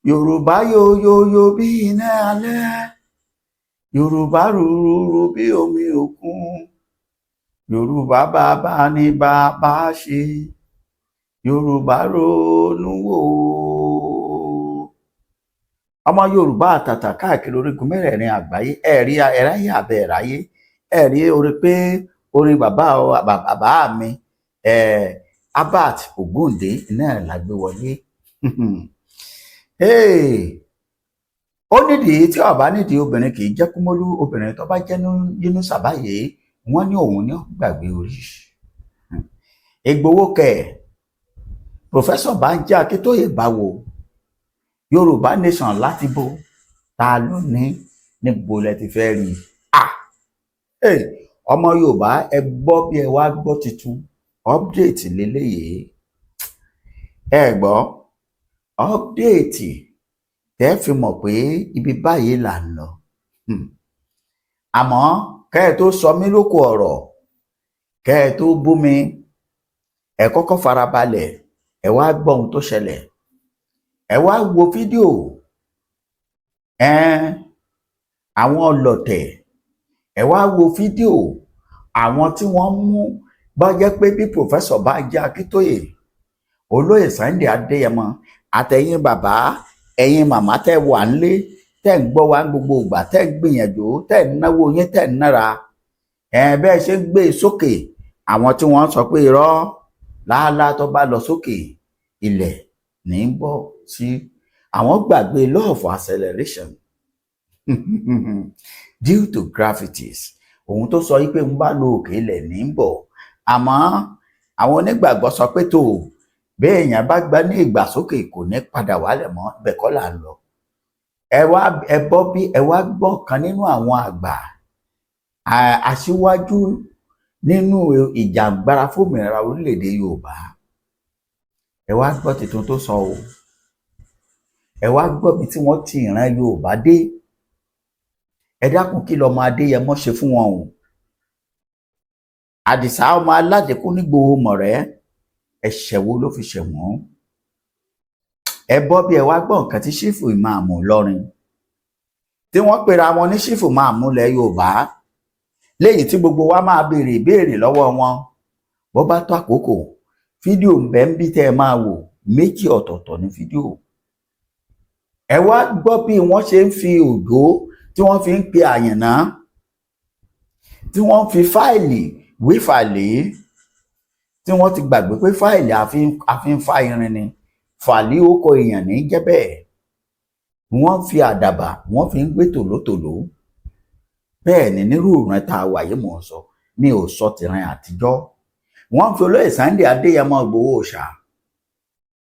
Yorùbá yoyoyo bí iná alẹ́, Yorùbá rúrúrú bí omi òkun, Yorùbá bàbá ni bàbá ṣe, Yorùbá ronú wò. Ọmọ Yorùbá àtàtà káàkiri orígun mẹ́rẹ̀ẹ̀rin àgbáyé ẹ̀rí ẹ̀ráyé àbẹ̀ ẹ̀ráyé ẹ̀rí orí pé orin bàbá mi Albert Ògúndé náà la gbé wọlé. Ó nídìí tí ọba nídìí obìnrin kì í jẹ́ kúmọ́lú, obìnrin tó bá jẹ́ nínú sàbáyé wọ́n ní òun ní gbàgbé orí. Ìgbòho kẹ̀ Professor Banji Akíntóyè báwo Yorùbá nation láti bo ta ló ní níbo lẹ ti fẹ́ rí ọmọ Yorùbá ẹ gbọ́ bí ẹ wá gbọ́ tuntun update lélẹ́yìí ẹ gbọ́ update tẹ́ fi mọ̀ pé ibi báyìí là ń lọ àmọ́ kẹ́ ẹ tó sọ mí lóko ọ̀rọ̀ kẹ́ ẹ tó bú mi ẹ kọ́kọ́ farabalẹ̀ ẹ wá gbọ́ ohun tó ṣẹlẹ̀ ẹ wá wo fídíò àwọn ọlọ̀tẹ̀ ẹ wá wo fídíò àwọn tí wọ́n mú bá jẹ́ pé bí Professor Banji Akíntóyè olóyè Sunday Adéyẹmọ àtẹ̀yin bàbá ẹ̀yin màmá tẹ́ wà nílé tẹ́ ń gbọ́ wá gbogbo ìgbà tẹ́ ń gbìyànjú tẹ́ ń náwó yín tẹ́ ń nára bẹ́ẹ̀ ṣe ń gbé sókè àwọn tí wọ́n sọ pé irọ́ láàlá tó bá lọ sókè ilẹ̀ ní ń bọ̀ sí àwọn gbàgbé law of acceleration due to gravities òun tó sọ yí pé ń bá lo òkè ilẹ̀ ní ń bọ̀ àmọ́ àwọn onígbàgbọ́ sọ pé tó bẹ́ẹ̀ èèyàn bá gbá ní ìgbàsókè kò ní padà wálẹ̀ mọ́ ibẹ̀ kọ́ là ń lọ ẹ wá gbọ́ kan nínú àwọn àgbà aṣíwájú nínú ìjàǹgbara fòmìnira orílẹ̀-èdè Yorùbá ẹ wá gbọ́ tuntun tó sọ o ẹ wá gbọ́ bí tí wọ́n ti ìran Yorùbá dé ẹ dákun kí lọmọ Adéyẹmọ ṣe fún wọn o Àdìsá ọmọ aládékún nígbòho mọ̀rẹ́ ẹ̀ṣẹ̀ wo ló fi ṣẹ̀ wọ́n ẹ bọ́ bí ẹ wá gbọ́ nǹkan tí ṣífù ìmáàmù Ìlọrin tí wọ́n pera wọn ní ṣífù ìmáàmù ilẹ̀ Yorùbá léyìí tí gbogbo wa máa béèrè ìbéèrè lọ́wọ́ wọn bó bá tó àkókò fídíò ń bẹ ń bí tẹ́ ẹ máa wò méjì ọ̀tọ̀ọ̀tọ̀ ní fídíò ẹ wá gbọ́ bí wọ́n ṣe ń fi òjò tí wọ́n fi ń pe àyànná tí wọ́n fi fáìlì wé fàlẹ́ tí wọ́n ti gbàgbé pé fáìlì àfi ń fa irin ni fàlẹ́ ó kọ èèyàn ní jẹ́ bẹ́ẹ̀ wọ́n fi àdàbà wọ́n fi ń gbé tòlótòló bẹ́ẹ̀ ni nírú ìran tá a wà yìí mò ń sọ mi ò sọ tìran àtijọ́ wọ́n fi olóyè Sunday Adéyẹmọ Ìgbòho Òòṣà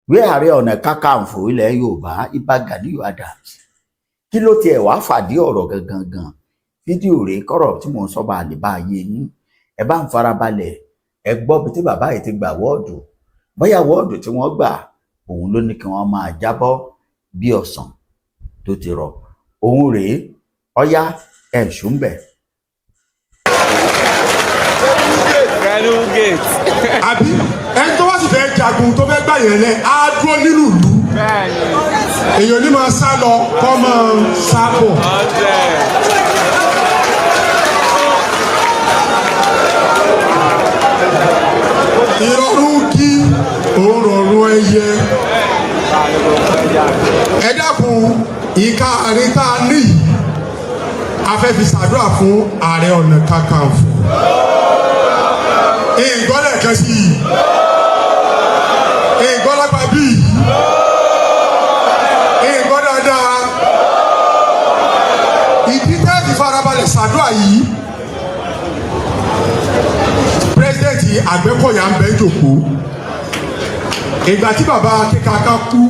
wé Ààrẹ Ọ̀nà Kakanfò ilẹ̀ Yorùbá Ìbà Gani Adams kí ló tiẹ̀ wá fàdí ọ̀rọ̀ gangan fídíò rèé kọ́rọ̀ tí mò ń sọ bá lè bá ayé yín ẹ bá ń farabalẹ̀ ẹ gbọ́ bí tí bàbá yìí ti gbà wọ́ọ̀dù bóyá wọ́ọ̀dù tí wọ́n gbà òun ló ní kí wọ́n máa jábọ́ bí ọ̀sán tó ti rọ̀ òun rèé ọ̀yá ẹ̀ ṣùgbẹ́. àbí ẹni tó wá sì fẹ́ jagun tó fẹ́ gbà yẹn lẹ á dúró nínú ìlú èèyàn ní máa sá lọ kọ́ máa sá bọ̀. ìrọ̀rùn kí òórùn ẹyẹ ẹ dákun ìka àárín tá a ní yìí a fẹ́ fi ṣàdúrà fún Ààrẹ Ọ̀nà Kakanfò ìgbọ́lẹ̀ kan sí i ìgbọ́lápá bí ìgbọ́ dáadáa ìdí tẹ́ fi farabalẹ̀ ṣàdúrà yìí pírẹsidẹ́ǹtì Àgbẹ̀kọ̀yà ń bẹ jòkó ìgbà tí bàbá Akínkaka kú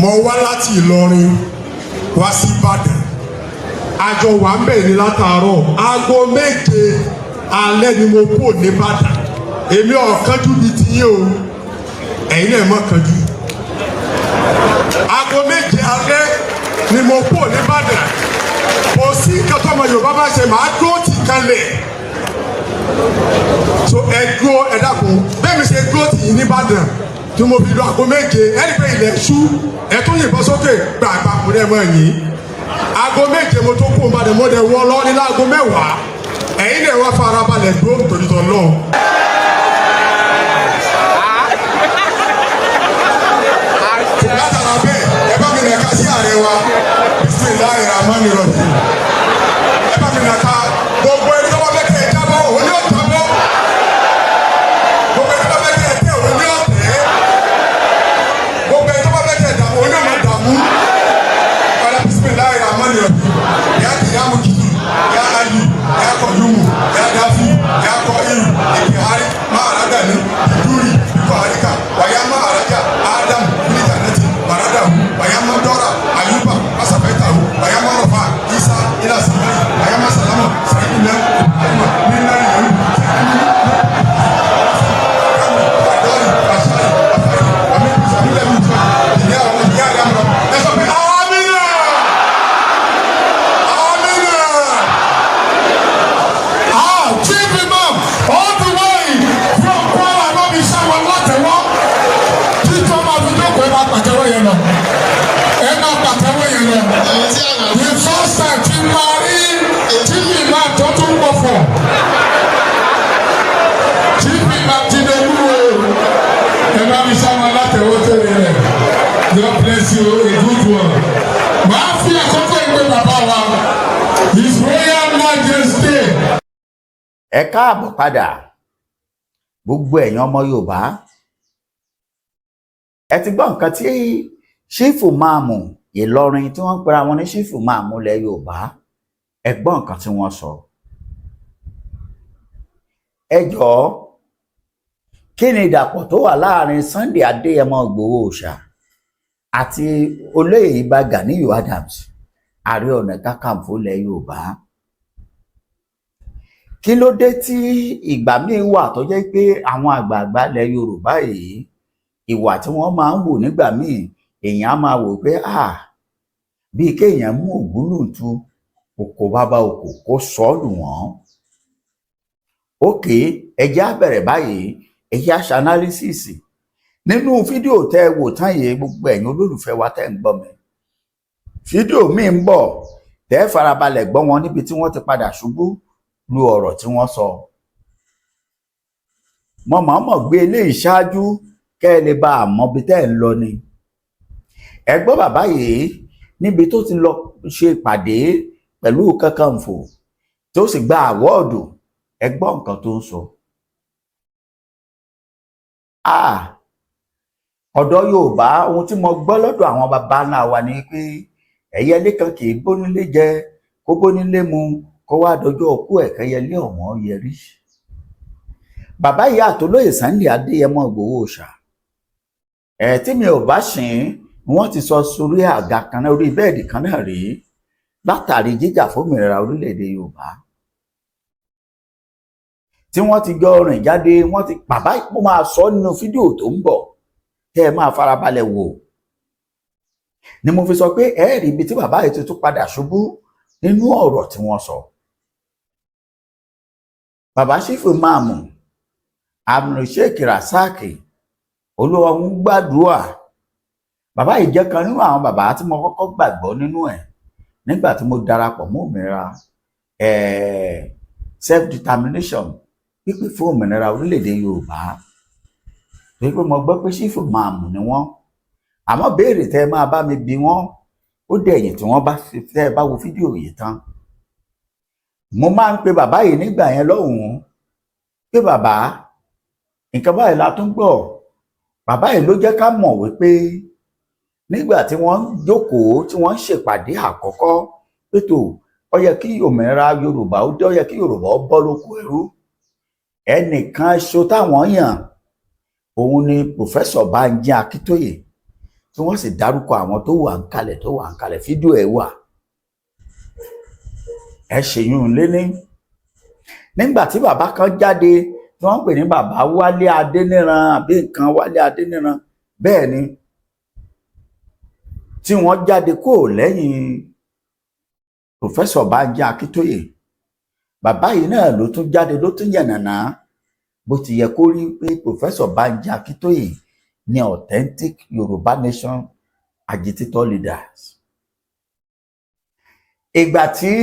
mo wá láti Ìlọrin wá sí Ìbàdàn àjọ wà ń bẹ̀ ní látàárọ̀ aago 7 alẹ́ ni mo kúrò ní Ìbàdàn èmi ò kánjú bíi ti yín o ẹ̀yin náà mọ̀ kánjú aago 7 alẹ́ ni mo kúrò ní Ìbàdàn kò sí nǹkan tó ọmọ Yorùbá bá ṣe máa dúró tì kalẹ̀ so ẹ dúró ẹ dákun bẹ́ẹ̀ mi ṣe dúró tí mo fi lọ aago méje ẹni pé ilẹ̀ ṣú ẹ tún yìnbọn sókè gbàgbà kò dẹ̀ mọ́ ẹ̀yìn aago méje mo tó kó o máa dẹ̀ mọ́ dẹ̀ wọ́ lọ́ọ́ ní láago mẹ́wàá ẹ̀yin lè wá farabalẹ̀ dúró nítorí tọ́ náà. látara bẹ́ẹ̀ ẹ bá mi nà ká sí ààrẹ wa bisimilayi rahman rahim ẹ bá mi nà ká gbogbo ẹni tó bá fẹ́ kẹ́ ẹ jábọ́ òun yóò jábọ́ gbogbo ẹni tó bá fẹ́ kẹ́ ẹ tẹ́ òun yóò tẹ́ gbogbo ẹni tó bá fẹ́ kẹ́ ẹ dààmú òun yóò máa dààmú ọ̀la bisimilayi rahman rahim yà á ti yà á mú kìkì yà á ali yà á kọ yumu yà á dáfi yà á kọ iru ìkè hari máa rà dàní ìdúrì ìkọ àríkà wàyà máa ràjà ádámù níjà nẹ́tì baradahu wàyàmà dọ́ra ayuba asafẹ́tàhu wàyàmà rọ̀fà isa ilà sàmẹ́lì wàyàmà sàlámà sàkínà àyùmá nínà ìyẹ̀wò sàkínà àdọ́rì àṣàrì àfàrì àmì ìsàmúlẹ̀ mi jọ ìyá àwọn ìyá rẹ̀ àmọ́ ẹ sọ pé amínà amínà. Chief Imam all the way from Kwara ló fi ṣàwọn látẹ̀wọ́ títọ́ máa fi jókòó ẹ máa pàtẹ́wọ́ yẹn lọ ẹ máa pàtẹ́wọ́ yẹn lọ. The first time ti máa rí Chief Imam tó tún pọ̀ fọ̀ Chief Imam ti lè wú o ẹ máa fi ṣàwọn látẹ̀wọ́ tẹ̀lé rẹ̀ God bless you a good one. Màá fi àkókò ìwé bàbá wa His Royal Majesty. Ẹ káàbọ̀ padà gbogbo ẹ̀yin ọmọ Yorùbá ẹ ti gbọ́ nǹkan tí ṣífù máàmù Ìlọrin tí wọ́n ń pera wọn ní ṣífù máàmù ilẹ̀ Yorùbá ẹ gbọ́ nǹkan tí wọ́n sọ. Ẹ jọ̀ọ́ kí ni ìdàpọ̀ tó wà láàrin Sunday Adéyẹmọ Ìgbòho Òòṣà àti olóyè Ìbà Gani Adams Ààrẹ Ọ̀nà Kakanfò ilẹ̀ Yorùbá? Kí ló dé tí ìgbà míì wà tó jẹ́ pé àwọn àgbààgbà ilẹ̀ Yorùbá yìí ìwà tí wọ́n máa ń wò nígbà míì èèyàn á máa wò pé bíi kéèyàn mú ògúnlùntù òkò bàbá òkò kó sọ́ọ̀lù wọ́n. Ókè ẹjẹ́ á bẹ̀rẹ̀ báyìí ẹjẹ́ á ṣe analysis nínú fídíò tẹ́ ẹ wò tán yìí gbogbo ẹ̀yin olólùfẹ́ wa tẹ́ ń gbọ́ mi. Fídíò míì ń bọ̀ tẹ́ ẹ farabalẹ̀ gbọ́ wọn níbi tí wọ́n ti padà ṣubú lu ọ̀rọ̀ tí wọ́n sọ. Mo mọ̀ọ́mọ̀ gbé eléyìí ṣáájú kẹ́ ẹ lè bá a mọ ibi tẹ́ ẹ ń lọ ni. Ẹ gbọ́ bàbá yìí níbi tó ti lọ ṣe ìpàdé pẹ̀lú Kakanfò tó sì gba àwọ́ọ̀dù ẹ gbọ́ nǹkan tó ń sọ. Ọ̀dọ̀ Yorùbá ohun tí mo gbọ́ lọ́dọ̀ àwọn baba ńlá wa ni pé ẹyẹlé kan kì í bónílé jẹ kó bónílé mu kó wá dọjọ́ òkú ẹ̀kẹ́yẹlé ọ̀wọ́n yẹrí. Bàbá yìí àtolóyè Sunday Adéyẹmọ Ìgbòho Òòṣà tí mi ò bá ṣìn wọ́n ti sọ sórí àga kan náà orí bẹ́ẹ̀dì kan náà rí látàrí jíjà fómìnira orílẹ̀-èdè Yorùbá tí wọ́n ti jọ rìn jáde. Wọ́n ti bàbá ìpò máa sọ nínú fídíò tó ń bọ̀ tẹ́ ẹ máa farabalẹ̀ wò ni mo fi sọ pé ẹ rí ibi tí bàbá yìí ti tún padà ṣubú nínú ọ̀rọ̀ tí wọ́n sọ. Bàbá ṣífù máàmù Sheikh Rasaki Olúwa ń gbàdúrà. Bàbá yìí jẹ́ kan nínú àwọn bàbá tí mo kọ́kọ́ gbàgbọ́ nínú ẹ̀ nígbà tí mo darapọ̀ mọ́ òmìnira self determination pípé fún òmìnira orílẹ̀-èdè Yorùbá. Torí pé mo gbọ́ pé ṣífù máàmù ni wọ́n, àmọ́ béèrè tẹ́ ẹ máa bá mi bi wọ́n ó dẹ̀yìn tí wọ́n bá tẹ́ ẹ bá wo fídíò yìí tán. Mo máa ń pe bàbá yìí nígbà yẹn lọ́hùn-ún pé bàbá nǹkan báyìí la tún gbọ́. Bàbá yìí ló jẹ́ ká mọ̀ wípé nígbà tí wọ́n jókòó tí wọ́n ń ṣèpàdé àkọ́kọ́ pé tó ó yẹ kí òmìnira Yorùbá ó yẹ kí Yorùbá ó bọ́ lóko ẹrú. Ẹnìkan ṣo táwọn yàn òun ni Pòfẹ́sọ̀ Bánjí Akíntóyè tí wọ́n sì dárúkọ àwọn tó wà ń kalẹ̀ fídíò ẹ̀ wà. Ẹ ṣèyún léní nígbà tí bàbá kan jáde tí wọ́n ń pè ní bàbá Wálé Adéníran àbí nǹkan Wálé Adéníran bẹ́ẹ̀ ni tí wọ́n jáde kó lẹ́yìn Pòfẹ́sọ̀ Bánjí Akíntóyè. Bàbá yìí náà ló tún jáde ló tún yànnàná bó ti yẹ kó rí pé Pòfẹ́sọ̀ Bánjí Akíntóyè ni authentic Yorùbá nation agitator leaders. Ìgbà tí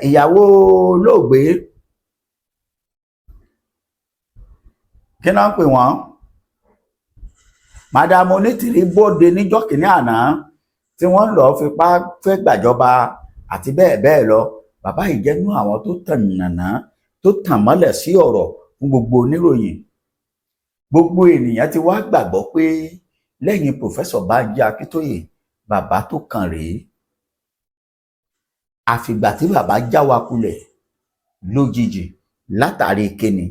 ìyàwó olóògbé kí náà ń pè wọ́n Madam Onítìrí bóde níjọ́ kìíní àná tí wọ́n lọ fipá fẹ́ gbàjọba àti bẹ́ẹ̀ bẹ́ẹ̀ lọ. Bàbá yìí jẹ́ nínú àwọn tó tànnàná tó tàn mọ́lẹ̀ sí ọ̀rọ̀ fún gbogbo oníròyìn. Gbogbo ènìyàn ti wá gbàgbọ́ pé lẹ́yìn Professor Banji Akíntóyè bàbá tó kàn rèé. Àfìgbà tí bàbá já wa kulẹ̀ lójijì látàrí kíni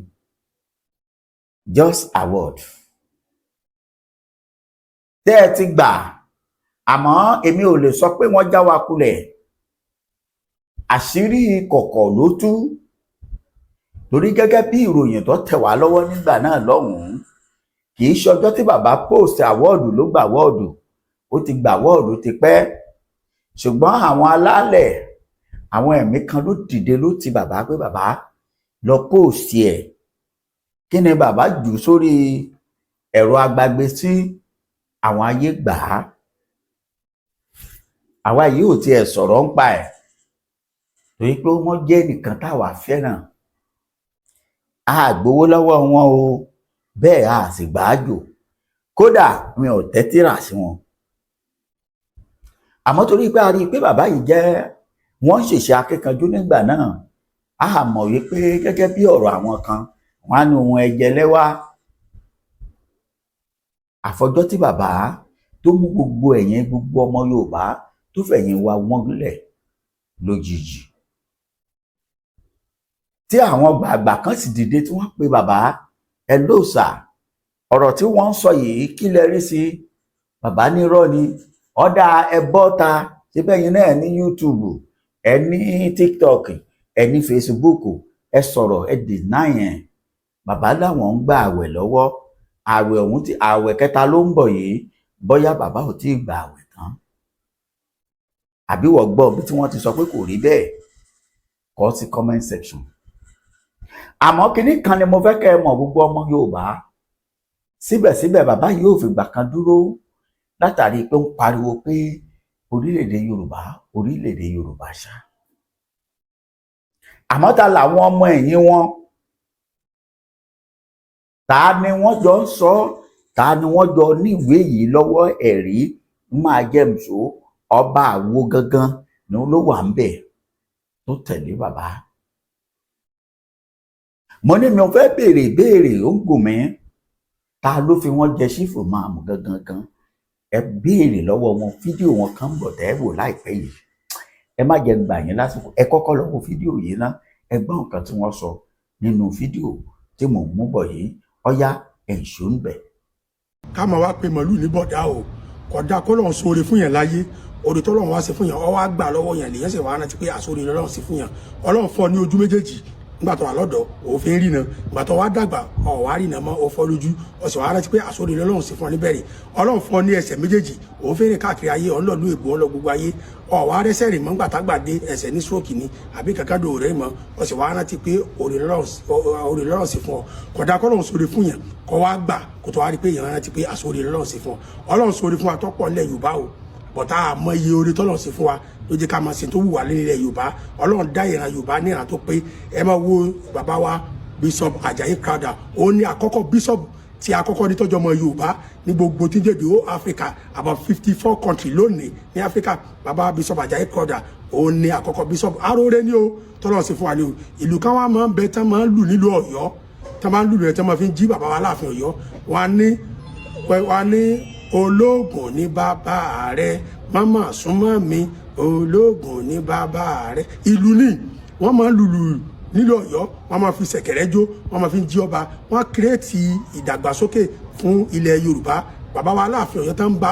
just award tẹ́ ẹ ti gbà, àmọ́ èmi ò lè sọ pé wọ́n já wa kulẹ̀. Àṣírí kọ̀kọ̀ ló tú, torí gẹ́gẹ́ bí ìròyìn tó tẹ̀ wá lọ́wọ́ nígbà náà lọ́hùn-ún, kì í ṣe ọjọ́ tí bàbá post àwọ́ọ̀dù ló gbà àwọ́ọ̀dù, ó ti gbà àwọ́ọ̀dù ti pẹ́. Ṣùgbọ́n àwọn alálẹ̀, àwọn ẹ̀mí kan ló dìde ló ti bàbá pé bàbá lọ post ẹ̀. Kí ni bàbá jù sórí ẹ̀rọ agbágbé sí àwọn ayé gbà á? Àwa yìí ò tiẹ̀ sọ̀rọ̀ ń pa ẹ̀ torí pé wọ́n jẹ́ nìkan táwa fẹ́ràn. A gbowó lọ́wọ́ wọn o, bẹ́ẹ̀ a sì gbàájò, kódà mi ò tẹ́tí rà sí wọn. Àmọ́ torí pé a rí i pé bàbá yìí jẹ́ wọ́n ṣèṣe akíkanjú nígbà náà, a mọ̀ wípé gẹ́gẹ́ bí ọ̀rọ̀ àwọn kan, wọ́n á ní ohun ẹ̀jẹ̀ lẹ́wà. Àfọjọ́ tí bàbá tó mú gbogbo ẹ̀yin gbogbo ọmọ Yorùbá tó fẹ̀yìn wa wọ́n lẹ̀ lójijì, tí àwọn gbàgbà kan sì dìde tí wọ́n pe bàbá ẹ lóòsà, ọ̀rọ̀ tí wọ́n ń sọ yìí kí lẹ rí sí? Bàbá ní irọ́ ni, ọ̀dà ẹ bọ́ta síbẹ̀ yín náà ní YouTube, ẹ ní TikTok, ẹ ní Facebook, ẹ sọ̀rọ̀ ẹ deny ẹ̀. Bàbá láwọn ń gba àwẹ̀ lọ́wọ́, àwẹ̀ ọ̀hún tí àwẹ̀ kẹta ló ń bọ̀ yìí, bóyá bàbá ò tí ì gba àwẹ̀ tán. Àbí wọ́n gbọ́ bí tí wọ́n ti sọ pé kò rí bẹ́ẹ̀? Kọ sí comment section. Àmọ́ kinní kan ni mo fẹ́ kẹ́ ẹ mọ̀ gbogbo ọmọ Yorùbá, síbẹ̀síbẹ̀ bàbá yìí ò fìgbà kan dúró látàrí pé ń pariwo pé orílẹ̀-èdè Yorùbá, orílẹ̀-èdè Yorùbá ṣá. Àmọ́ ta làwọn ọmọ ẹ̀yìn wọn? Ta ni wọ́n jọ ń sọ? Ta ni wọ́n jọ ní ìwé yìí lọ́wọ́ ẹ̀rí máa jẹ́ mùsó? Ọba àwo gangan ni ló wà ń bẹ̀ tó tẹ̀lé bàbá. Mo ní mi ò fẹ́ béèrè ìbéèrè ó ń gùn mí. Ta ló fi wọ́n jẹ ṣífù máa mú gangan? Ẹ béèrè lọ́wọ́ wọn, fídíò wọn kan ń bọ̀ tẹ́ ẹ wò láìpẹ́ yìí. Ẹ má jẹ́ gbà yín lásìkò, ẹ kọ́kọ́ lọ wo fídíò yìí ná, ẹ gbọ́ nǹkan tí wọ́n sọ nínú fídíò tí mò ń mú bọ̀ yìí. Ọ̀yá ẹ̀ṣọ́ ń bẹ̀. ká máa wá pe màlúù ní bọ̀dá o, kódà kó lọ́n sóore fún yẹn láyé, oore tó lọ́n wá sí fún yẹn ọ wá gbà lọ́wọ́ yẹn lèyẹn sì wá rántí pé àsórí lọ́n sí fún yẹn. Ọlọ́run fọ́ ní ojú méjèèjì nígbà tó wà lọ́dọ̀ òfin rìnà, nígbà tó wá dàgbà ọ̀wá rìnà mọ́ ọ fọ́ lójú, ọ sì wá rántí pé àsórí lọ́n sí fún ọ níbẹ̀rẹ̀. Ọlọ́run fọ́ ní ẹsẹ̀ méjèèjì, òfin rìn káàkiri ayé, ọlọ́ọ̀lú ègbò ọlọ́ gbogbo ayé, ọ̀wá rẹ́sẹ̀ rìn mọ́ nígbà tágbà dé ẹsẹ̀ ní stroke ni àbí kankan dò rẹ́ mọ́, ọ sì wá rántí pé oore lọ́run sí fún ọ. Kódà kó lọ́n sóore fún yẹn kó wá gbà kó tó wá rí pé yẹn rántí pé àsórí lọ́run sí fún ọ. Ọlọ́run sóore fún wa tọ́pọ̀ nílẹ̀ Yorùbá o, bọ̀tá àmọ́ iye oore tọ́lọ́run sí fún wa ló jẹ́ ká máa ṣe tó wù wá nílẹ̀ Yorùbá. Ọlọ́run dá ìran Yorùbá ní ìran tó pé. Ẹ máa wo bàbá wa Bishop Ajayi Crowther, òun ni àkọ́kọ́ bishop tí àkọ́kọ́ ní tọ́jú ọmọ Yorùbá ní gbogbo tí ń jẹ́ the Africa, about 54 country lónìí ní Africa. Bàbá Bishop Ajayi Crowther òun ni àkọ́kọ́ bishop. Aróore ni o tọ́lọ́run sí fún wa ní o. Ìlú kan wá máa ń bẹ tán máa ń lù nílùú Ọ̀yọ́, tán máa ń lù lẹ̀ tán máa fi ń jí bàbá wa láàfin Ọ̀yọ́. Wọ́n ní ológun ní bàbá rẹ̀, mama súnmọ́ mi, ológun ní bàbá rẹ̀. Ìlú ni wọ́n máa ń lùlù nílùú Ọ̀yọ́, wọ́n máa fi ṣẹ̀kẹ̀rẹ̀ jó, wọ́n máa fi jí ọba, wọ́n kírètì ìdàgbàsókè fún ilẹ̀ Yorùbá. Bàbá wa láàfin Ọ̀yọ́ tán bá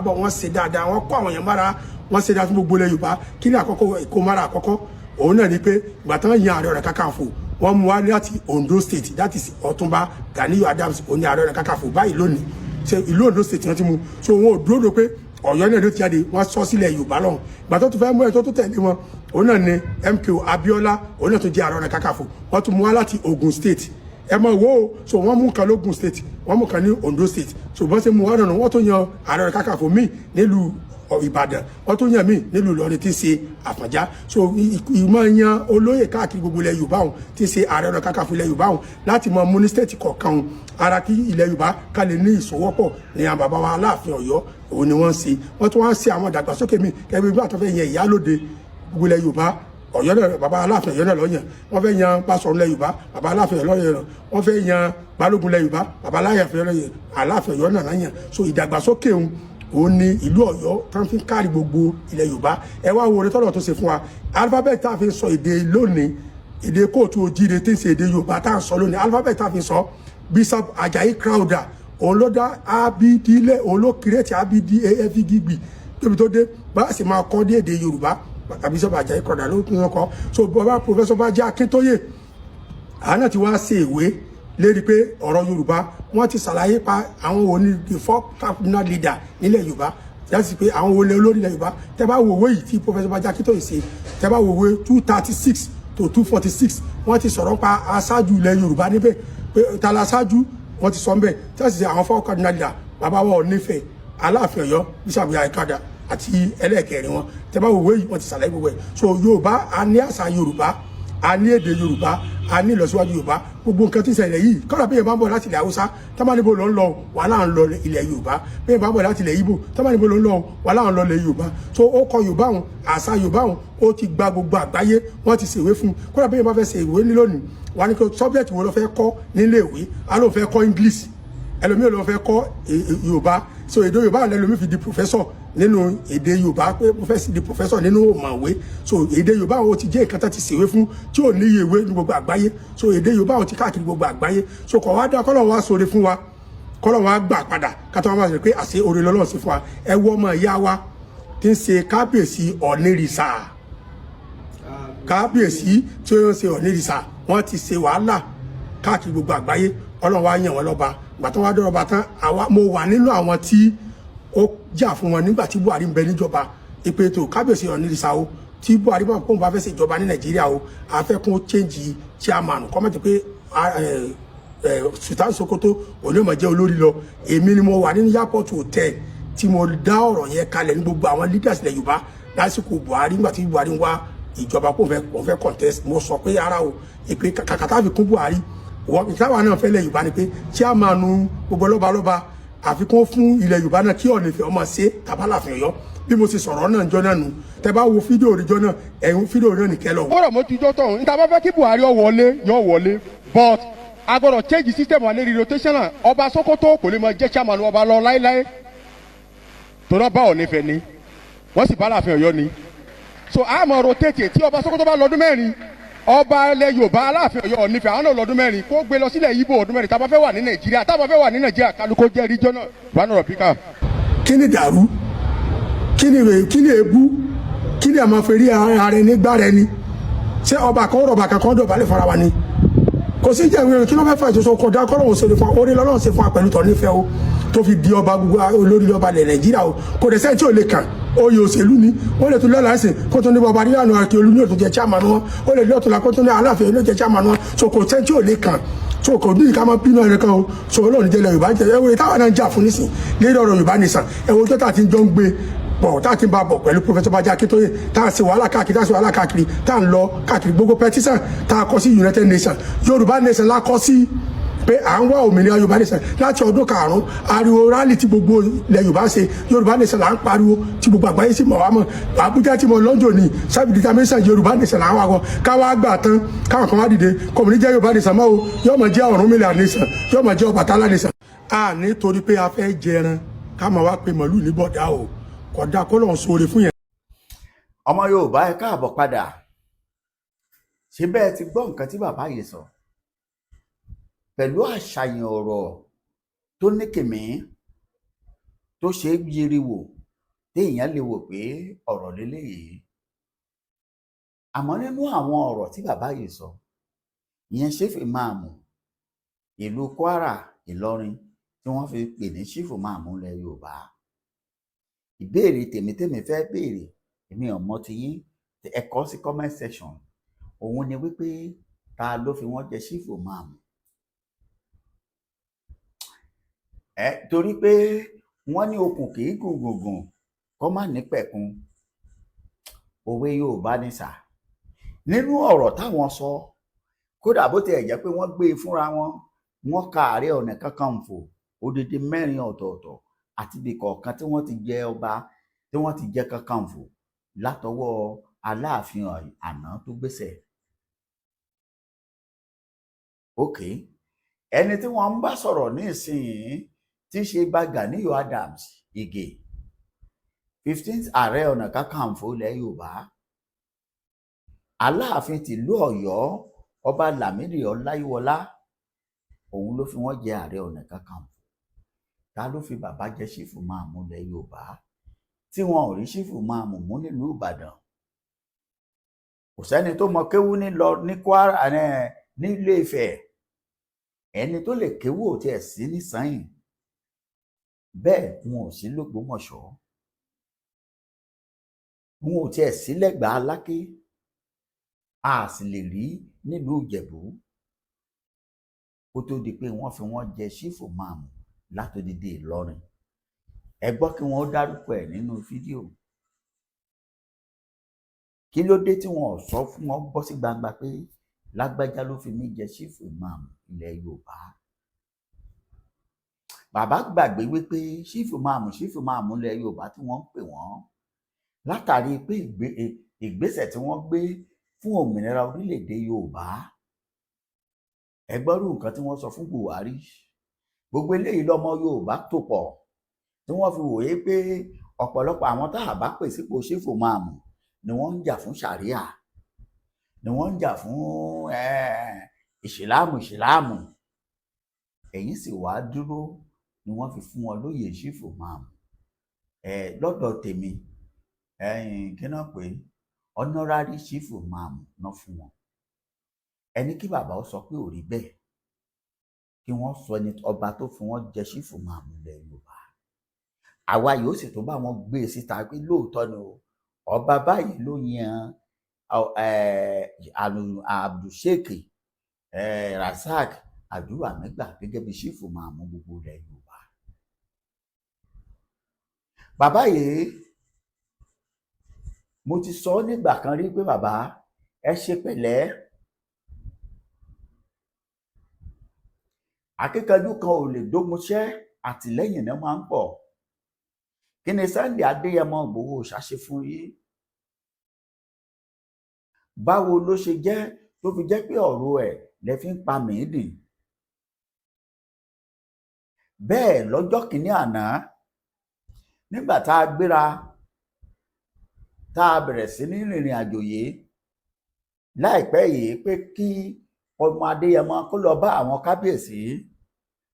bọ̀ wọ́n ṣe dáadáa, wọ́n kó àwọn èèyàn mára, wọ́n ṣe dáadáa fún gbogbo ilẹ̀ Yorùbá. Kí ni àkọ́kọ́ ìkómára àkọ́kọ́? Òun náà ni pé ìgbà tán yan Ààrẹ Ọ̀nà Kakanfò, wọ́n mú wá láti Ondo State, that is Ọ̀túnba Gani Adams, òun ni Ààrẹ Ọ̀nà Kakanfò báyìí lónìí. Ṣé ìlú Ondo State wọ́n ti mú, so wọn ò dúró pé Ọ̀yọ́ náà ló ti jáde, wọ́n sọ sílẹ̀ Yorùbá lọ́hùn. Ìgbà tó tún fẹ́ mú ẹ̀tọ́ tó tẹ̀lé wọn, òun náà ni MKO Abiola, òun náà tún jẹ́ Ààrẹ Ọ̀nà Kakanfò, wọ́n tún mú wá láti Ogun State, ẹ mọ̀ wo so wọ́n mú kan lógùn state wọ́n mú kan ní Ondo state so bọ́n ṣe mú wá nànà wọ́n tó yan Ààrẹ Ọ̀nà Kakanfò míì nílùú Ìbàdàn wọ́n tó yan míì nílùú Ìlọrin tí ń ṣe Àfọ̀njá so ìmọ̀ yan olóyè káàkiri gbogbo ilẹ̀ Yorùbá òun tí ń ṣe Ààrẹ Ọ̀nà Kakanfò ilẹ̀ Yorùbá òun láti mọ mú ní state kọ̀ọ̀kan ara kí ilẹ̀ Yorùbá ká lè ní ìsowọ́pọ̀ ní àwọn bàbá wa Aláàfin Ọ̀yọ́ òun ni wọ́n ṣe wọ́n tún wá ṣe àwọn ìdàgbàsókè míì kẹ́bí bí àtọ́fẹ́ yẹn Ìyálóde gbogbo ilẹ̀ Yorùbá Ọ̀yọ́ náà bàbá Aláàfin Ọ̀yọ́ náà lọ́yàn wọ́n fẹ́ yan Basọ̀run ilẹ̀ Yorùbá bàbá Aláàfin Ọ̀yọ́ lọ́yàn wọ́n fẹ́ yan Balógun ilẹ̀ Yorùbá bàbá Aláàfin Ọ̀yọ́ náà lọ́yàn so ìdàgbàsókè òun ni ìlú Ọ̀yọ́ tán fi ń kárí gbogbo ilẹ̀ Yorùbá ẹ wá wo orin tọ́lọ̀ tó ṣe fún wa alifábẹ́ẹ̀tì tá a fi sọ èdè lónìí èdè kóòtù òjìire tí ń ṣe èdè Yorùbá tá à ń sọ lónìí alifábẹ́ẹ̀tì tá a fi sọ Bishop Ajayi Crowther òun ló dá abd lẹ òun ló kírètì abd af gbìgbì tóbi tó dé bá a sì máa kọ́ dé èdè Yorùbá Bishop Ajayi Crowther ló tún kọ́ so bàbá Professor Bánjí Akíntóyè àánà tí wàá ṣe ìwé lérí pé ọ̀rọ̀ Yorùbá wọ́n ti ṣàlàyé pa àwọn òní the four cardinal leader nílẹ̀ Yorùbá láti pé àwọn olè olórí ilẹ̀ Yorùbá tẹ́ bá wo òwe yìí tí Professor Bánjí Akíntóyè ṣe tẹ́ bá wo òwe 236 to 246 wọ́n ti sọ̀rọ̀ pa aṣáájú ilẹ̀ Yorùbá níbẹ̀ pé ta la aṣáájú wọ́n ti sọ mbẹ́ tí wọ́n ti ṣe àwọn four cardinal leader bàbá wa Ọ̀nífẹ̀ Aláàfin Ọ̀yọ́ Bishop Ajayi Crowther àti ẹlẹ́ẹ̀kẹrin wọn tẹ́ bá wo òwe yìí wọ́n ti ṣàlàyé gbogbo ẹ̀ so Yorùbá a ní àṣà Yorùbá a ní èdè Yorùbá a ní ìlọsíwájú Yorùbá gbogbo nǹkan tí ń ṣẹlẹ̀ yìí kọ́ra bí yẹn bá ń bọ̀ láti ilẹ̀ Haúsá tábàníbo ló ń lọ wà láà ń lọ ilẹ̀ Yorùbá bí yẹn bá ń bọ̀ láti ilẹ̀ Ìgbò tábàníbo ló ń lọ wà láà ń lọ ilẹ̀ Yorùbá so ó kọ Yorùbá òun àṣà Yorùbá òun ó ti gba gbogbo àgbáyé wọ́n ti ṣèwé fún kọ́ra bí yẹn bá fẹ́ ṣe ìwé ní lónìí wà ní kí subject wo ló fẹ́ kọ́ nílé ìwé a ló fẹ́ kọ́ English ẹlòmíì ló fẹ́ kọ́ Yorùbá so èdè Yorùbá lẹ́lòmíì fi di professor nínú èdè Yorùbá pé mo fẹ́ sì di professor nínú òmàwé so èdè Yorùbá ó ti jẹ́ nǹkan tó ti ṣèwé fún tí ò ní ìwé ní gbogbo àgbáyé so èdè Yorùbá ó ti káàkiri gbogbo àgbáyé so kọ̀ wá dá kọ́lọ̀ wá sóore fún wa kọ́lọ̀ wá gbà padà kátó wá máa sọ pé àṣẹ oore lọ́lọ́run sí fún wa ẹ wọ ọmọ ìyá wa tí ń ṣe kábíyèsí Ọ̀nìrìṣà kábíyèsí tí ó ń ṣe Ọ̀nìrìṣà wọ́n ti ṣe wàhálà káàkiri gbogbo àgbáyé Ọlọ́run wá yàn wọ́n lọ́ba ìgbà tó wá dọ́rọ̀ba tán mo wà nínú àwọn tí ó jà fún wọn nígbà tí Buhari ń bẹ níjọba ìpè tó kábíyèsí Ọ̀nìrìṣà o tí Buhari bá kóun bá fẹ́ ṣèjọba ní Nàìjíríà o àfẹ́kún change chairman kọ́mọ̀tì pé Sultan Sokoto onímọ̀ jẹ́ olórí lọ èmi ni mo wà nínú airport hotel tí mo dá ọ̀rọ̀ yẹn kalẹ̀ ní gbogbo àwọn leaders ilẹ̀ Yorùbá lásìkò Buhari nígbà tí Buhari ń wá ìjọba kóun fẹ́ contest mo sọ pé ara o ìpè kàkàtà fi kún Buhari wọ́n ìtawà náà fẹ́ ilẹ̀ Yorùbá ni pé chairman gbogbo lọ́balọ́ba àfikún fún ilẹ̀ Yorùbá náà kí Ọ̀nìfẹ̀ ọmọ ṣe tàbálàfin Ọ̀yọ́ bí mo ṣe sọ̀rọ̀ náà jọ náà nù tẹ́ bá wo fídíò òrìjọ náà ẹ̀hún fídíò náà nìkẹ́ lọ. gbọ́dọ̀ mo ti jọ́ tọ̀hún níta bá fẹ́ kí Buhari ó wọlé yóò wọlé but a gbọ́dọ̀ change system wa lérí rotational ọba Sokoto kò lè máa jẹ́ chairman ọba lọ láéláé tó náà bá Ọ̀nìfẹ̀ ni wọ́n sì bá Aláàfin Ọ̀yọ́ ni so a máa rotate tí ọba Sokoto bá lọ́dún mẹ́rin ọba ilẹ̀ Yorùbá Aláàfin Ọ̀yọ́ Ọ̀nìfẹ̀ àwọn náà lọ́dún mẹ́rin kó gbé lọ sílẹ̀ Ìgbò ọdún mẹ́rin tá a bá fẹ́ wà ní Nàìjíríà tá a bá fẹ́ wà ní Nàìjíríà kálukó jẹ́ regional banner pika. kí ni dàrú kí ni èébú kí ni àmọ́ fèrè ara ẹni gbá rẹ ni ṣé ọba kan rọ̀bà kankan dọ̀bálẹ̀ fara wa ni kò sí jẹ́ ìwé kí ló fẹ́ fà ìṣòṣò kọjá kọ́lọ́hún ṣe fún orí lọ́lọ́run ṣe fún apẹ̀lú tọ̀ nífẹ̀ẹ́ o tó fi di ọba gbogbo olórí ọba ilẹ̀ Nàìjíríà o kò dẹ̀ sẹ́yìn tí ò lè kàn oyè òṣèlú ni ó lè tún lọ́la ẹ̀sìn kó tún ní bọba nílànà àti olú ní òtún jẹ chairman wọn ó lè lọ́tún la kó tún ní Aláàfin ló jẹ chairman wọn so kò sẹ́yìn tí ò lè kàn so kò ní ìka máa bínú ẹ̀rẹ́ kan o so Ọlọ́run jẹ́ ilẹ̀ Yorùbá jẹ ẹ̀wọ̀n táwọn náà ń jà fún nísìn lérí ọ̀rọ̀ Yorùbá nìsàn ẹ̀wọ̀n tó tà ti ń jọ ń gbé pọ̀ tá a ti ń bá bọ̀ pẹ̀lú Professor Bánjí Akíntóyè tá a ṣe wàhálà káàkiri tá a ń lọ káàkiri gbogbo petition tá a kọ sí United Nations Yorùbá Nation la kọ sí pé à ń wá òmìnira Yorùbá Nation láti ọdún karùn-ún ariwo rally tí gbogbo ilẹ̀ Yorùbá ṣe Yorùbá Nation là ń pariwo tí gbogbo àgbáyé sì mọ̀ wá mọ̀ Àbújá tí mo lọ́jọ́ ní self determination Yorùbá Nation là ń wá wọn káwá gbà tán káwọn kan wá dìde kọ̀mùní jẹ́ Yorùbá Nation mọ́ o yóò mọ̀ jẹ́ Ọ̀rúnmìlà Nation yóò mọ̀ jẹ́ Ọbàtálá Nation. a nítorí pé a fẹ́ jẹran ká máa wá pe màlúù ní bọ̀dá o kódà kó lọ́n sóore fún yẹn. ọmọ Yorùbá ẹ káàbọ̀ padà ṣé bẹ́ẹ̀ ti gbọ́ nǹkan tí bàbá yìí sọ pẹ̀lú àṣàyàn ọ̀rọ̀ tó ní kìmí tó ṣe é yiri wò téèyàn lè wò pé ọ̀rọ̀ lélẹ́yìí àmọ́ nínú àwọn ọ̀rọ̀ tí bàbá yìí sọ ìyẹn Chief Imam ìlú Kwara Ìlọrin tí wọ́n fi pè ní Chief Imam ilẹ̀ Yorùbá ìbéèrè tèmi fẹ́ béèrè èmi ọmọ ti yín ẹ kọ sí comment section òun ni wípé ta ló fi wọ́n jẹ Chief Imam torí pé wọ́n ní okùn kì í gùn gùngùn kó má ní pẹ̀kun, òwe Yorùbá ní sà. Nínú ọ̀rọ̀ táwọn sọ, kódà bó tiẹ̀ jẹ́ pé wọ́n gbé e fúnra wọn, wọ́n ka Ààrẹ Ọ̀nà Kakanfò odidi 4 ọ̀tọ̀ọ̀tọ̀ àti ibì kọ̀ọ̀kan tí wọ́n ti jẹ ọba, tí wọ́n ti jẹ Kakanfò látọwọ́ Aláàfin àná tó gbéṣẹ̀. Ẹni tí wọ́n ń bá sọ̀rọ̀ ní ìsinyìí tí í ṣe Gani Adams Ìgè, 15th Ààrẹ Ọ̀nà Kakanfò ilẹ̀ Yorùbá, Aláàfin tìlú Ọ̀yọ́ Ọba Lámìdí Ọláyíwọlá, òun ló fi wọ́n jẹ Ààrẹ Ọ̀nà Kakanfò. Ta ló fi bàbá jẹ ṣífù máàmù ilẹ̀ Yorùbá tí wọn ò rí ṣífù máàmù mú nílùú Ìbàdàn? Kò sẹ́ni tó mọ kéwú ní Kwara ní Ilé Ifẹ̀, ẹni tó lè kéwú ò tiẹ̀ sí ní Ṣàyìn, bẹ́ẹ̀ wọn ò sí l'Ógbómọ̀ṣọ́, wọn ò tiẹ̀ sí l'Ẹ̀gbá Aláké, a sì lè rí nílùú Ìjẹ̀bú kó tó di pé wọ́n fi wọ́n jẹ ṣífù máàmù látòdìdí Ìlọrin. Ẹ gbọ́ kí wọ́n dárúkọ ẹ̀ nínú fídíò. Kí ló dé tí wọn ò sọ fún wọn bọ́ sí gbangba pé lágbájá ló fi mí jẹ ṣífù máàmù ilẹ̀ Yorùbá? Bàbá gbàgbé wípé ṣífù máàmù ilẹ̀ Yorùbá tí wọ́n ń pè wọ́n látàrí pé ìgbésẹ̀ tí wọ́n gbé fún òmìnira orílẹ̀-èdè Yorùbá. Ẹ gbọ́rú nǹkan tí wọ́n sọ fún Buhari. Gbogbo eléyìí lọ́mọ Yorùbá tó pọ̀ tí wọ́n fi wòye pé ọ̀pọ̀lọpọ̀ àwọn tá a bá pè sípò ṣífù máàmù ni wọ́n ń jà fún ṣàríà, ni wọ́n ń jà fún ìsìláàmù. Ẹ̀yin sì wá dúró ni wọ́n fi fún wọn lóyè ṣífù máàmù. Lọ́dọ̀ tèmi, kí náà pé honorary ṣífù máàmù náà fún wọn. Ẹni kí bàbá ó sọ pé ò rí bẹ́ẹ̀, kí wọ́n sọ ẹni ọba tó fún wọn jẹ ṣífù máàmù ilẹ̀ Yorùbá. Àwa yóò sì tó bá wọn gbé e síta pé lóòótọ́ ni o, ọba báyìí ló yan Abdulsheik Rasaq Abdulhamid gẹ́gẹ́ bí ṣífù máàmù gbogbo ilẹ̀ Yorùbá. Bàbá yìí, mo ti sọ nígbà kan rí pé bàbá ẹ ṣe pẹ̀lẹ́, akíkanjú kan ò lè dógunṣẹ́, àtìlẹ́yìn náà máa ń pọ̀. Kí ni Sunday Adéyẹmọ Ìgbòho ṣàṣe fún yín? Báwo ló ṣe jẹ́ tó fi jẹ́ pé ọ̀rọ̀ ẹ̀ lẹ fi ń pa mìídìn? Bẹ́ẹ̀ lọ́jọ́ kìíní àná, nígbà tá a gbéra tá a bẹ̀rẹ̀ sí ní rìnrìn àjò yìí láìpẹ́ yìí pé kí ọmọ Adéyẹmọ kó lọ bá àwọn kábíyèsí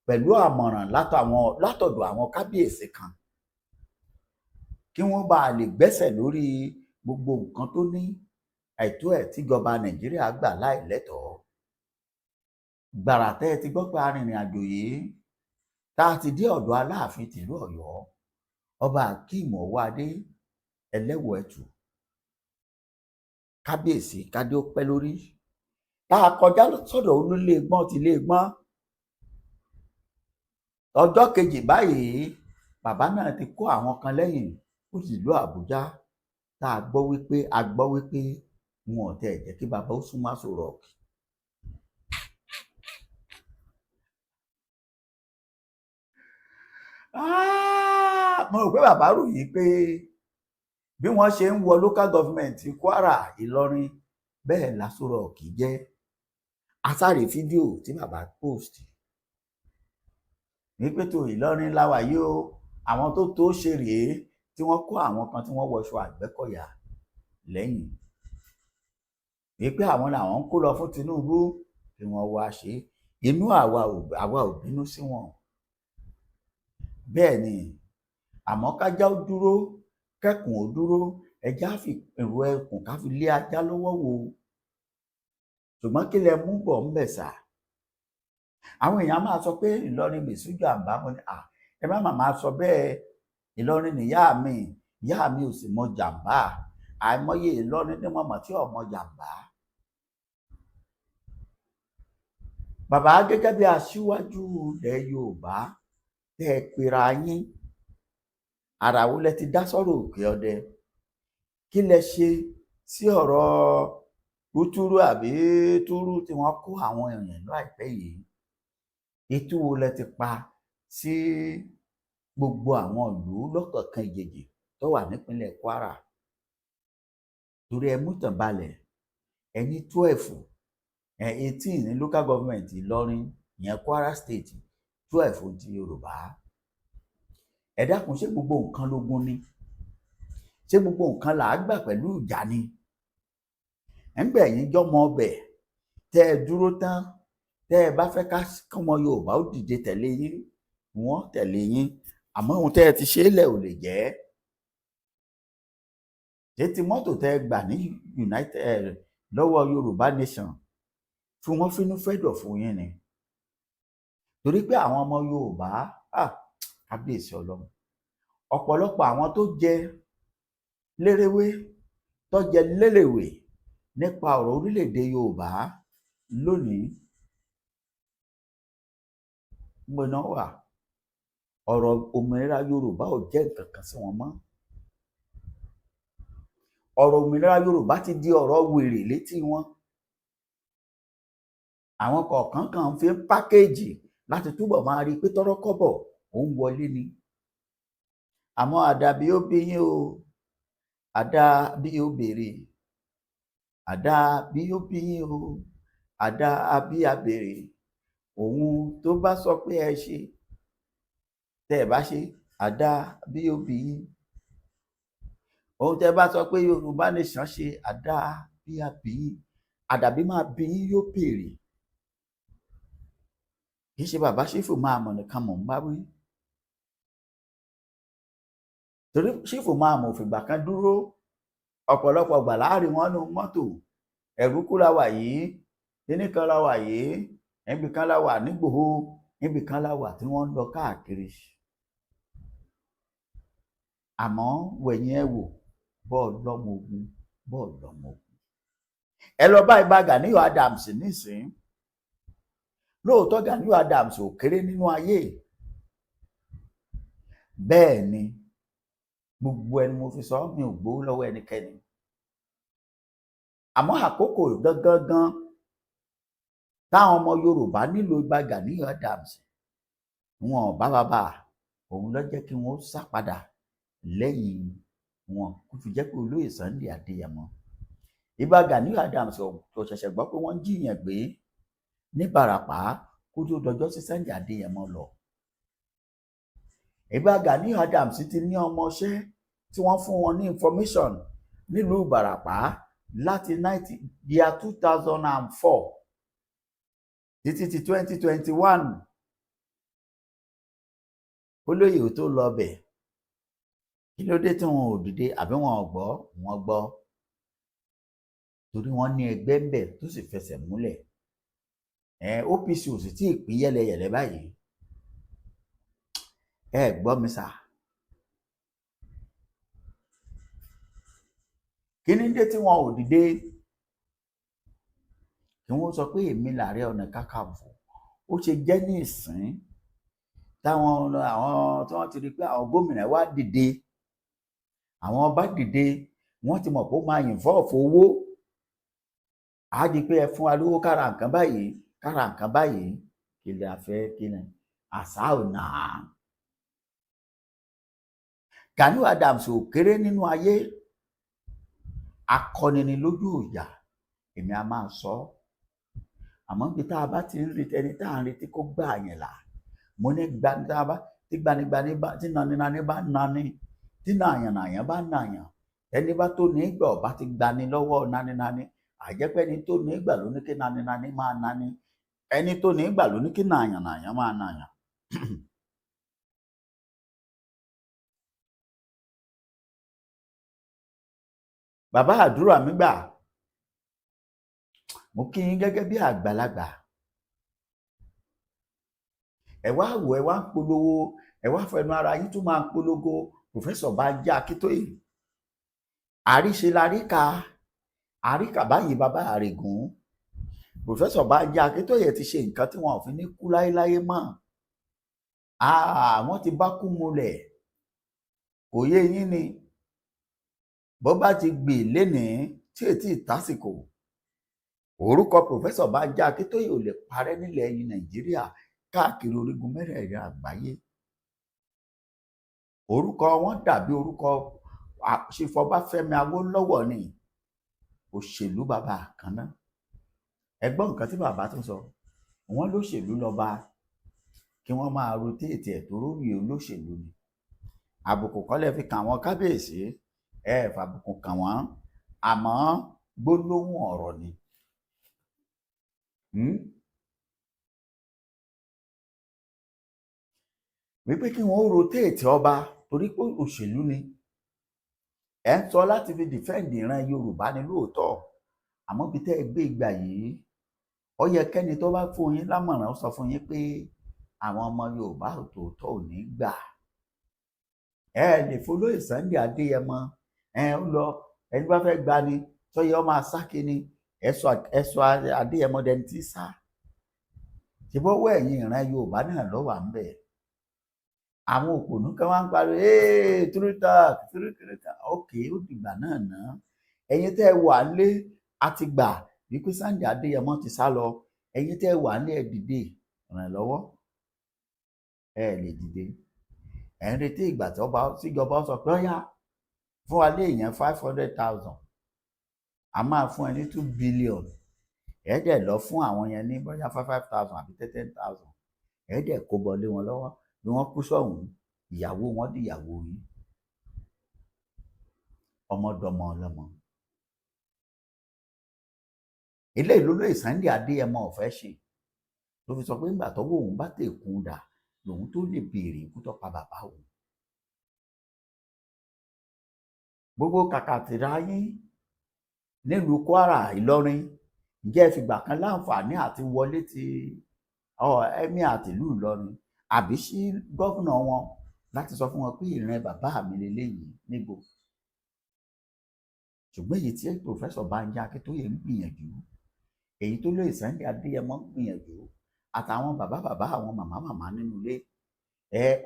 pẹ̀lú àmọ̀ràn látọ̀dọ̀ àwọn kábíyèsí kan, kí wọ́n bá lè gbẹ́sẹ̀ lórí gbogbo nǹkan tó ní àìtó ẹ̀ tíjọba Nàìjíríà gbà láìlẹ́tọ̀ọ́. Gbàrà tẹ́ ẹ ti gbọ́ pé arìnrìn àjò yìí tá a ti dé ọ̀dọ̀ Aláàfin tìlú Ọ̀yọ́, ọba Akeem Ọwọ́adé Ẹlẹ́wọ̀ẹ́tù, kábíyèsí kádé ó pẹ́ lórí, tá a kọjá sọ́dọ̀ olúlé gbọ́n ti lé gbọ́n. Ọjọ́ kejì báyìí bàbá náà ti kó àwọn kan lẹ́yìn ó sì lọ Àbújá, tá a gbọ́ wípé wọn ò tẹ̀ jẹ́ kí bàbá ó súnmọ́ Aso Rock. Mo rò pé bàbá ròyìn pé bí wọ́n ṣe ń wọ local government Kwara, Ìlọrin, bẹ́ẹ̀ l'Aso Rock jẹ́. Asáré fídíò tí bàbá post ní pé tó Ìlọrin láwà yìí o, àwọn tó ṣe rèé, tí wọ́n kó àwọn kan tí wọ́n wọṣọ Àgbẹ̀kọ̀yà lẹ́yìn wípé àwọn làwọn ń kó lọ fún Tinubu kí wọ́n wá ṣe. Inú àwa ò bínú sí wọn, bẹ́ẹ̀ ni, àmọ́ kájá ó dúró kẹ́kùn ó dúró, ẹjá fi èrò ẹkùn ká fi lé ajá lọ́wọ́ wò. Ṣùgbọ́n kí lẹ mú bọ̀ ń bẹ̀ sà? Àwọn èèyàn máa sọ pé Ìlọrin mèsújù àbá, mo ní ẹ má máa sọ bẹ́ẹ̀. Ìlọrin nìyá mi ò sì mọ jàǹbá. Àìmọye Ìlọrin ní mọ̀mọ́ tí ò mọ jàǹbá. Bàbá gẹ́gẹ́ bí aṣíwájú ilẹ̀ Yorùbá, tẹ́ ẹ pera yín, àrà wo lẹ ti dá sọ́rọ̀ òkè ọdẹ, kí lẹ ṣe sí ọ̀rọ̀ tútúrú àbí túrú tí wọ́n kó àwọn èèyàn láìpẹ́ yìí, ìtú wo lẹ ti pa sí gbogbo àwọn ìlú lọ́kọ̀ọ̀kan ìjèjì tó wà nípínlẹ̀ Kwara, torí ẹ mú tàn balẹ̀ ẹ ní 12 18 ní local government Ìlọrin ìyẹn Kwara state, 12 ti Yorùbá. Ẹ dákun, ṣé gbogbo nǹkan lógun ni? Ṣé gbogbo nǹkan là á gbà pẹ̀lú ìjà ni? Ẹ̀ńgbẹ̀ yín jọmọ ọbẹ̀ tẹ́ ẹ dúró tán, tẹ́ ẹ bá fẹ́ kọ́mọ Yorùbá ó dìde tẹ̀lé yín, wọ́n tẹ̀lé yín, àmọ́ ohun tẹ́ ẹ ti ṣe é lẹ̀ ò lè jẹ́. Ṣé ti mọ́tò tẹ́ ẹ gbà ní United lọ́wọ́ Yorùbá Nation fún wọn fínú fẹ́dọ̀ fún yín ni? Torí pé àwọn ọmọ Yorùbá kábíyèsí Ọlọ́run, ọ̀pọ̀lọpọ̀ àwọn tó jẹ lérewé tó jẹ lérèwé nípa ọ̀rọ̀ orílẹ̀-èdè Yorùbá lónìí gbóná wà. Ọ̀rọ̀ òmìnira Yorùbá ò jẹ́ nǹkan kan sí wọn mọ́. Ọ̀rọ̀ òmìnira Yorùbá ti di ọ̀rọ̀ wèrè létí wọn. Àwọn kọ̀ọ̀kan kan fi ń pákéèjì láti túbọ̀ máa rí i pé tọ́rọ́ kọ́bọ̀ òun wọlé ni. Àmọ́ àdá bí ó bí yín o, àdá bí ó béèrè, àdá bí ó bí yín o, àdá bí a béèrè, òun tó bá sọ pé ẹ ṣe tẹ́ ẹ bá ṣe, àdá bí ó bí yín. Òun tẹ́ bá sọ pé Yorùbá Nation ṣe, àdá bí a bí yín, àdàbí máa bí yín yóò béèrè. Kì í ṣe bàbá Ṣífù máa mọ̀ nìkan mọ̀ ń bá wí. Torí Ṣífù máa mọ̀ fìgbà kan dúró, ọ̀pọ̀lọpọ̀ gbà láàrin wọn nínú mọ́tò, ẹ̀rú kú la wà yìí, kíní kan la wà yìí, níbi kan la wà nígbòho, níbi kan la wà tí wọ́n ń lọ káàkiri. Àmọ́ wẹ̀yìn ẹ wò, bọ́ọ̀lù lọ́mọ ogun, bọ́ọ̀lù lọ́mọ ogun. Ẹ lọ bá Ìbà Gani Adams nísìn. Lóòótọ́ Gani Adams ò kéré nínú ayé, bẹ́ẹ̀ ni gbogbo ẹni mo fi sọ, mi ò gbowó lọ́wọ́ ẹnikẹ́ni. Àmọ́ àkókò gangan táwọn ọmọ Yorùbá nílò Ìbà Gani Adams, wọn ò bá bàbá òun ló jẹ́ kí wọ́n sá padà lẹ́yìn wọn, kó fi jẹ́ pé olóyè Sunday Adéyẹmọ. Ìbà Gani Adams kò ṣẹ̀ṣẹ̀ gbọ́ pé wọ́n ń jiyàn gbé ní Ìbàràpá kó tó dọjọ́ sí Sunday Adéyẹmọ lọ. Ìbà Gani Adams ti ní ọmọọṣẹ́ tí wọ́n fún wọn ní information nílùú Ìbàràpá láti 2004 títí ti 2021. Olóyè ò tó lọ bẹ̀, kí ló dé tí wọn ò dìde àbí wọn ò gbọ́? Wọn gbọ́, torí wọ́n ní ẹgbẹ́ ń bẹ̀ tó sì fẹsẹ̀ múlẹ̀. OPC ò sì tí ì pín yẹ́lẹyẹ̀lẹ báyìí. Ẹ gbọ́ mi sà, kí ni dé tí wọn ò dìde kí wọ́n sọ pé èmi l'Ààrẹ Ọ̀nà Kakanfò? Ó ṣe jẹ́ ní ìsìn táwọn àwọn tí wọ́n ti rí pé àwọn gómìnà wá dìde, àwọn ọba dìde, wọ́n ti mọ̀ pé ó máa involve owó. Á di pé ẹ fún wa lówó kára nǹkan báyìí, kára nǹkan báyìí, kí lè fẹ́ kí ni àṣà ò nà á. Gani Adams ò kéré nínú ayé, akọni ni lójú ìjà, èmi a máa sọ. Àmọ́ bí tá a bá ti ń retí ẹni tá à ń retí kó gbà yẹn là, mo ní tí gbanigbani bá, tí naninani bá nani, tí nàyànnàyàn bá nàyàn, ẹni bá tó ní ìgbà ọba ti gbani lọ́wọ́ naninani, àjẹpẹ́ ẹni tó ní ìgbà ló ní kí naninani máa nani, ẹni tó ní ìgbà ló ní kí nàyànnàyàn máa nàyàn. Bàbá àdúrà mi gbà, mo kí yín gẹ́gẹ́ bí àgbàlagbà. Ẹ wá wò, ẹ wá ń polówó, ẹ wá fẹnu ara yín tún máa ń polówó Professor Banji Akíntóyè. Àríṣe laríka, àríkà báyìí bàbá àrègùn. Professor Banji Akíntóyè ti ṣe nǹkan tí wọn ò fi ní kú láéláé mọ́. àwọn ti bá kú mulẹ̀, kò yé yín ni bó bá ti gbè lénìí tí ètí ìtásìkò, orúkọ pòfẹ́sọ̀ Banji Akíntóyè ò lè parẹ́ nílẹ̀ Nàìjíríà káàkiri orígun mẹ́rẹ̀ẹ̀rin àgbáyé. Orúkọ wọn dàbí orúkọ Chief Ọbáfẹ́mi Awólọ́wọ̀ ni, òṣèlú bàbá àkànná. Ẹ gbọ́ nǹkan tí bàbá tún sọ, wọ́n lóṣèlú lọ́ba, kí wọ́n máa rotéètì ẹ̀ tó rórí olóṣèlú ni. Àbùkù kọ́ lẹ fi kàn wọ́n kábíyèsí, ẹ fàbùkù kàn wọ́n, àmọ́ gbólóhùn ọ̀rọ̀ ni. Wípé kí wọ́n rotéètì ọba torí pé òṣèlú ni. Ẹ ń sọ láti fi dìfẹ́ǹdì ìran Yorùbá ni lóòótọ́, àmọ́ bí tẹ́ ẹ gbé ìgbà yìí, ó yẹ kẹ́ni tó bá fún yín lámọ̀ràn sọ fún yín pé àwọn ọmọ Yorùbá tòótọ́ ò ní gbà. Ẹ lè folóyè Sunday Adéyẹmọ, ó lọ, ẹni bá fẹ́ gba ni sọyẹ ọmọ asáké ni, ẹ sọ Adéyẹmọ dẹni tí sá. Ṣé bọ́wọ́ ẹ̀yin ìran Yorùbá náà lọ́wọ́ à ń bẹ̀? Àwọn òpònú kan wá ń pariwo túrútà ókè, ó dìgbà náà ná. Ẹ̀yin tẹ́ ẹ wà lé àti gbà wípé Sunday Adéyẹmọ ti sá lọ, ẹ̀yin tẹ́ ẹ wà ní ẹ dìde ràn lọ́wọ́, ẹ lè dìde. Ẹ ń retí ìgbà tíjọba sọ pé ó yá fún wa lé èèyàn 500,000, a máa fún ẹ ní 2 billion, ẹ dẹ̀ lọ fún àwọn yẹn ní bóyá 5,000 àbí 10,000, ẹ dẹ̀ kó bọ lé wọn lọ́wọ́. Bí wọ́n kú sọ̀hún, ìyàwó wọn di ìyàwó yín, ọmọdọmọ ọlọ́mọ. Eléyìí ló lóye Sunday Adéyẹmọ ọ̀fẹ́ ṣe ló fi sọ pé nígbà tọ́wọ́ òun bá tẹ̀kùn dà lòun tó lè béèrè ikú tó pa bàbá òun. Gbogbo kàkàtìrá yín nílùú Kwara, Ìlọrin, ǹjẹ́ ẹ fìgbà kan láǹfààní àti wọlé ti ẹ̀mí àtìlú Ìlọrin àbí sí gọ́vùnà wọn láti sọ fún wọn pé ìran bàbá mi lélẹ́yìí níbo? Ṣùgbọ́n èyí tí pòfẹ́sọ̀ Banji Akíntóyè ń gbìyànjú, èyí tó lóye Sunday Adéyẹmọ ń gbìyànjú, àtàwọn bàbá àwọn màmá nínú ilé,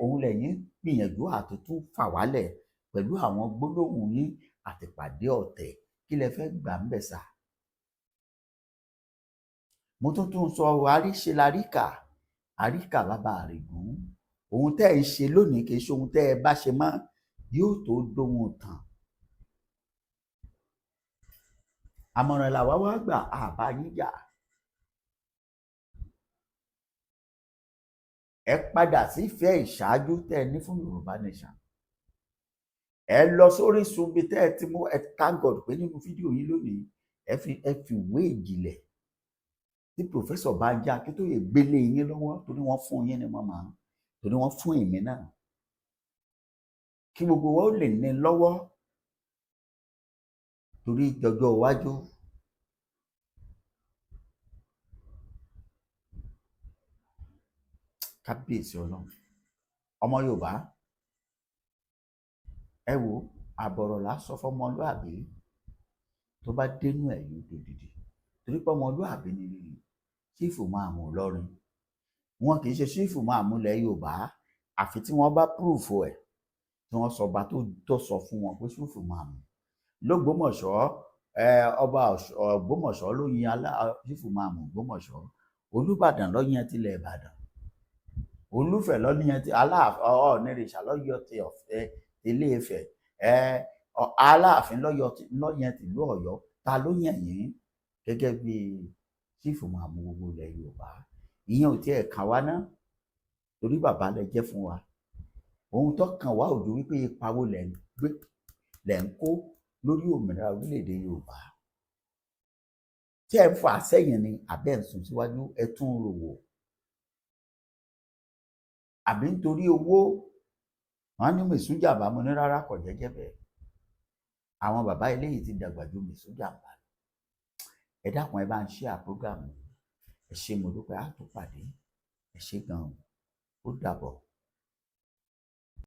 òun lẹ́yìn gbìyànjú àtúntún fà wálẹ̀ pẹ̀lú àwọn gbólóhùn yín àtìpàdé ọ̀tẹ̀. Kí lẹ fẹ́ gbà ń bẹ̀ sà? Mo tún sọ àríṣe laríkà, àríkà bàbá àrègún. Ohun tẹ́ ẹ ń ṣe lónìí kì í ṣe ohun tẹ́ ẹ bá ṣe mọ́, yóò tó dóhun tàn. Àmọ̀ràn làwa wá gbà, àbá yín jà. Ẹ padà sífẹ̀ẹ́ ìṣáájú tẹ́ ẹ ní fún Yorùbá Nation. Ẹ lọ sórí sunbi tẹ́ ẹ ti mú, ẹ thank God pé nínú fídíò yìí lónìí ẹ fi ìwé ìjìnlẹ̀ tí pòfẹ́sọ̀ Banji Akíntóyè gbélé yín lọ́wọ́, torí wọ́n fún yín ní mọ́mọ́, torí wọ́n fún èmi náà, kí gbogbo wa ó lè ní lọ́wọ́ torí jọjọ́ iwájú. Kábíyèsí Ọlọ́run, ọmọ Yorùbá, ẹ wo àbọ̀rọ̀ lásọ fọmọlúàbí tó bá dénú ẹ̀ yóò dòdìdì, torí pé ọmọlúàbí ni ṣífù máa mú lọ́rin. Wọn kì í ṣe ṣífù máa mú lẹ̀ Yorùbá àfi tí wọ́n bá púrùfù ẹ̀, tí wọ́n sọ bá tó sọ fún wọn pé ṣífù máa mú. Lógbómọ̀ṣọ́, ọba Ògbómọ̀ṣọ́ ló yan ṣífù máa mú Ògbómọ̀ṣọ́, Olúbàdàn ló yan tilẹ̀ Ìbàdàn, Olúfẹ̀ ló yan ti Aláàfin, Ọ̀ọ̀nìrìṣà ló yan ti Ọ̀fẹ́ Ilé Ifẹ̀, Aláàfin ló yan tìlú Ọ̀yọ́. Ta ló yàn yín gẹ́gẹ́ bí ṣífù máa mú gbogbo ilẹ̀ Yorùbá? Ìyẹn ò tiẹ̀ kàn wá ná, torí bàbá lẹ jẹ́ fún wa. Ohun tó kàn wá ò ju wípé ipa wo lẹ̀ ń kó lórí òmìnira orílẹ̀-èdè Yorùbá. Tí ẹ ń fà sẹ́yìn ni àbẹ́ ń sún síwájú, ẹ tún rò wò. Àbí nítorí owó wọn ní mèsújàmbá, mo ní rárá kò jẹ́jẹ́ bẹ́ẹ̀. Àwọn bàbá eléyìí ti dàgbà ju mèsújàmbá. Ẹ dákun, ẹ bá ń share program. Ẹ ṣé mo dúpẹ́, á tún pàdé. Ẹ ṣé gan-an, ó dàbọ̀.